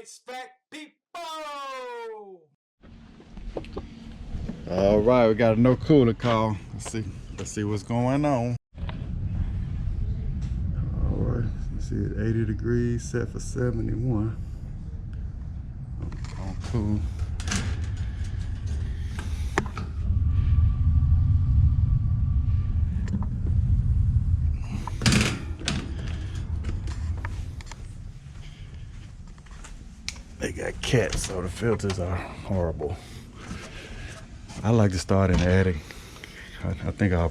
HVAC people! All right, we got a no cooler call. Let's see what's going on. All right, you see it 80 degrees, set for 71. On cool. They got cats, so the filters are horrible. I like to start in the attic. I think the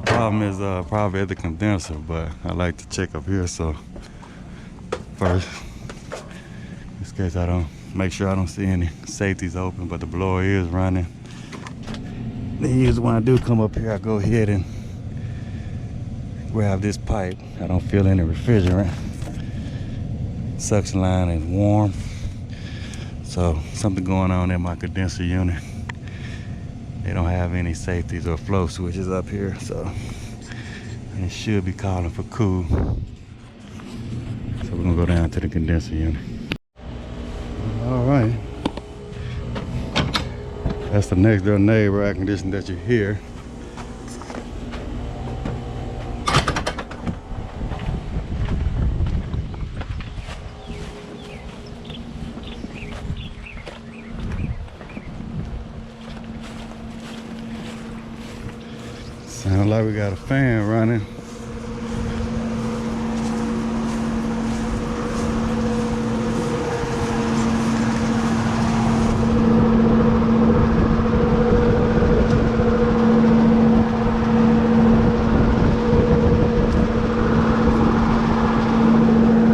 problem is probably at the condenser, but I like to check up here. So first, in this case, I don't make sure I don't see any safeties open, but the blower is running. Then usually when I do come up here, I go ahead and grab this pipe. I don't feel any refrigerant. Suction line is warm. So something going on in my condenser unit. They don't have any safeties or flow switches up here, so it should be calling for cool. So we're gonna go down to the condenser unit. All right. That's the next door neighbor air conditioner that you hear. Sounds like we got a fan running.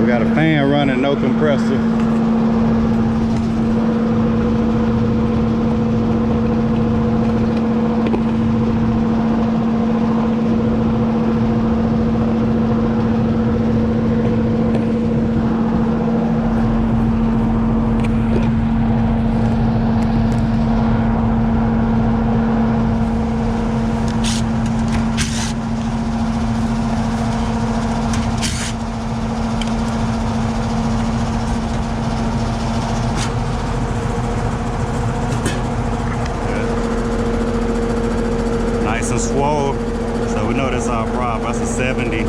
We got a fan running, no compressor. Swole, so we know that's our problem. That's a 70.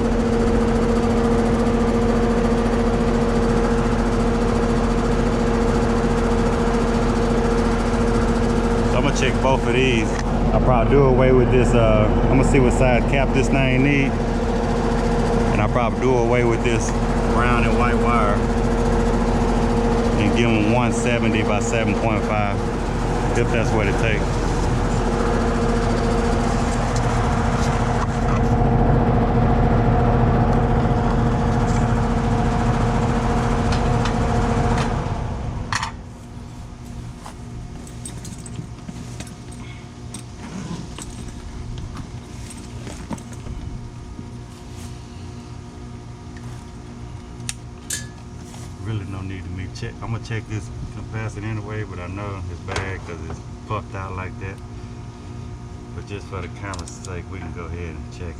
So I'm gonna check both of these. I'll probably do away with this. I'm gonna see what size cap this thing needs, and I'll probably do away with this brown and white wire and give them 170 by 7.5 if that's what it takes. Really no need to me check. I'm gonna check this capacitor anyway, but I know it's bad because it's puffed out like that. But just for the camera's sake, we can go ahead and check it.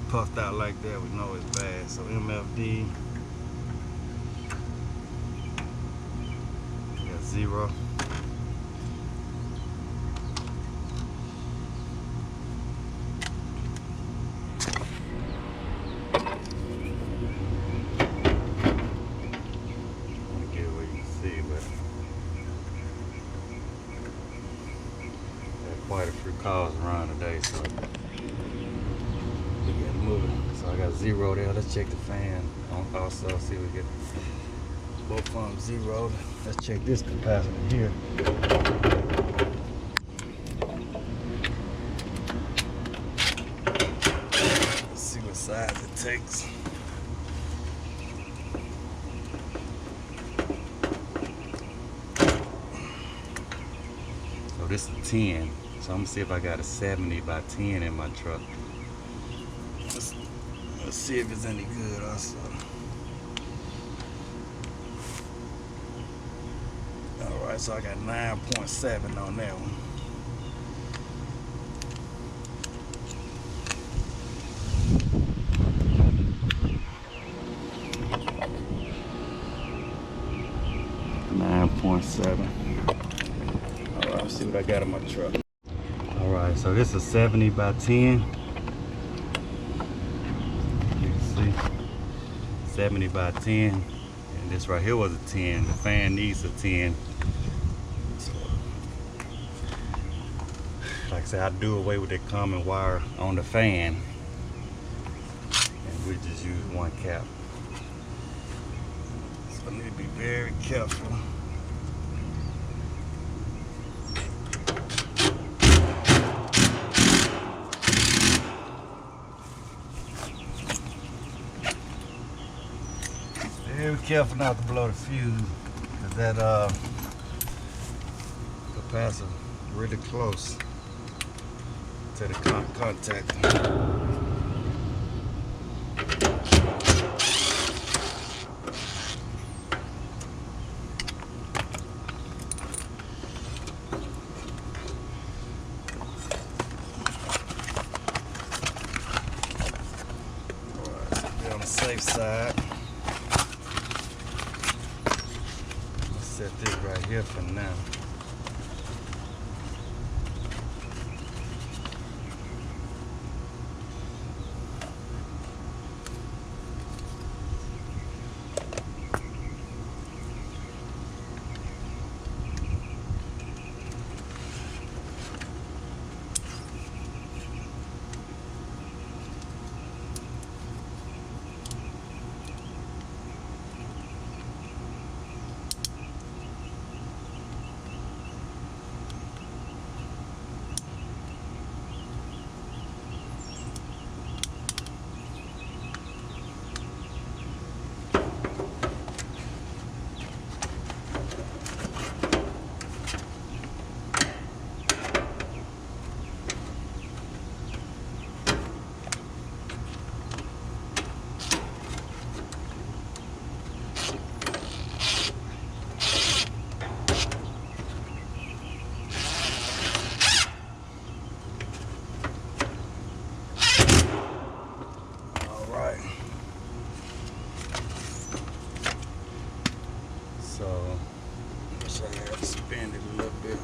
Puffed out like that, we know it's bad. So MFD, got 0. Get it where you can see, but had quite a few cars around today, so so I got 0 there. Let's check the fan. Also, see if we get both of them 0. Let's check this capacitor here. Let's see what size it takes. So this is 10. So I'm gonna see if I got a 70 by 10 in my truck. Let's see if it's any good also. Alright, so I got 9.7 on that one. Alright, let's see what I got in my truck. Alright, so this is 70 by 10. You can see 70 by 10. And this right here was a 10. The fan needs a 10. So, like I said, I do away with the common wire on the fan. And we just use one cap. So I need to be very careful. Very careful not to blow the fuse, because that capacitor really close to the contactor. Alright, so be on the safe side. Set this right here for now. Expand it a little bit.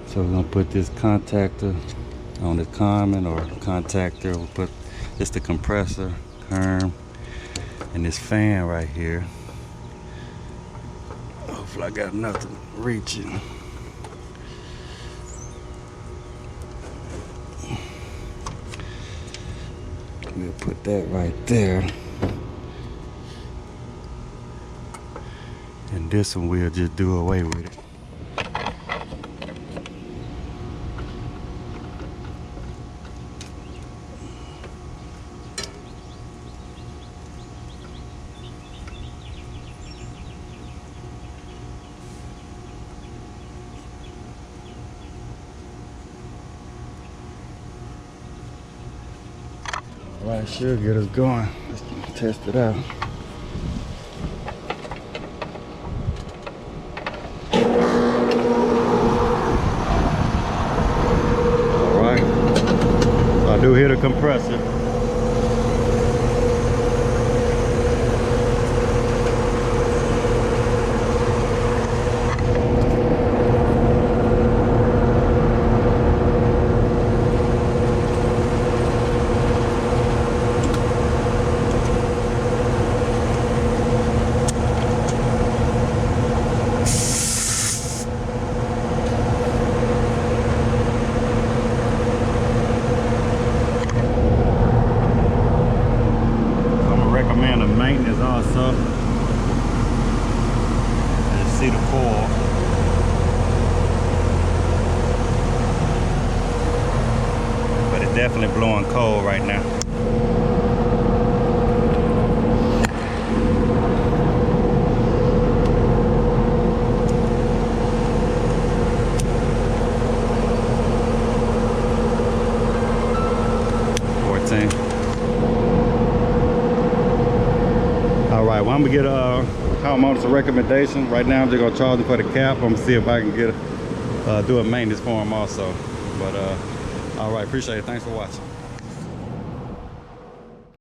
So we're gonna put this contactor on the common or contactor. We'll put just the compressor, kerm, and this fan right here. Hopefully I got enough to reach it. We'll put that right there. And this one we'll just do away with it. All right, should get us going. Let's test it out. I do hear the compressor. definitely blowing cold right now. All right, well, I'm gonna get a homeowner's recommendation. Right now, I'm just gonna charge him for the cap. I'm gonna see if I can get do a maintenance for him also. But all right, appreciate it. Thanks for watching.